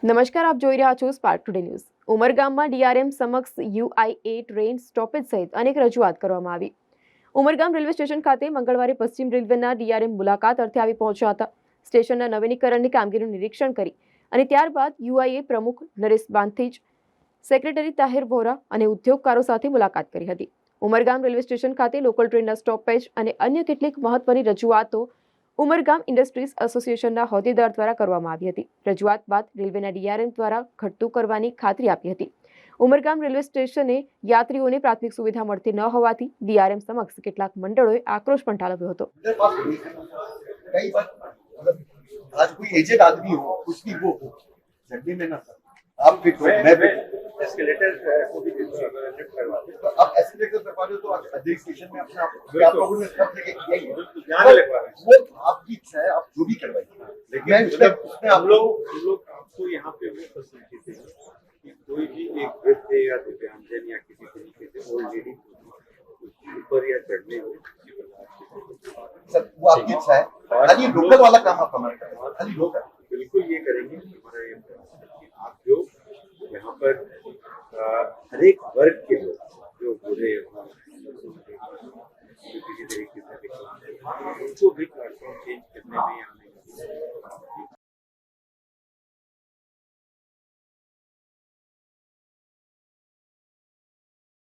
નમસ્કાર, આપ જોઈ રહ્યા છો સ્પાર્ક ટુડે ન્યૂઝ. ઉમરગામમાં ડીઆરએમ સમક્ષ યુઆઈએ ટ્રેન સ્ટોપેજ સહિત અનેક રજૂઆત કરવામાં આવી. ઉમરગામ રેલવે સ્ટેશન ખાતે મંગળવારે પશ્ચિમ રેલવેના ડીઆરએમ મુલાકાત અર્થે આવી પહોંચ્યા હતા. સ્ટેશનના નવીનીકરણની કામગીરીનું નિરીક્ષણ કરી અને ત્યારબાદ યુઆઈએ પ્રમુખ નરેશ બાંથીજ, સેક્રેટરી તાહિર વોરા અને ઉદ્યોગકારો સાથે મુલાકાત કરી હતી. ઉમરગામ રેલવે સ્ટેશન ખાતે લોકલ ટ્રેનના સ્ટોપેજ અને અન્ય કેટલીક મહત્વની રજૂઆતો ઉમરગામ ઇન્ડસ્ટ્રીઝ એસોસિએશનના હોદ્દેદાર દ્વારા કરવામાં આવી હતી. રજૂઆત બાદ રેલવેના ડીઆરએમ દ્વારા ઘટતું કરવાની ખાતરી આપી હતી. ઉમરગામ રેલવે સ્ટેશને યાત્રીઓને પ્રાથમિક સુવિધા મળતી ન હોવાથી ડીઆરએમ સમક્ષ કેટલાક મંડળોએ આક્રોશ પણ ઠાલવ્યો હતો. कई बार आज कोई एजेड आदमी हो, कुछ भी वो हो, झंडे में ना आप फिट हो, मैं फिट एस्केलेटर को भी लिफ्ट करवा दो। तो आप एस्केलेटर करवा दो तो अधिक स्टेशन में अपने आप लोगों ने सब जगह किया ही है। ध्यान लगवा रहे हैं, वो आपकी इच्छा है, आप जो भी करवाइए। लेकिन उसमें आप लोग आपको यहाँ पे वो फैसिलिटी देंगे कि कोई भी एक वृद्ध या दिव्यांगजन या किसी तरीके से ओल्ड लेडी ऊपर या चढ़ने में सर वो आपकी इच्छा है। खाली लोकल वाला काम आप हमारे करें, खाली लोकल बिल्कुल ये करेंगे। हमारा ये आप जो यहाँ पर हर एक वर्ग के लोग जो बूढ़े किसी तरीके से उनको भी प्लेटफॉर्म चेंज करने में आने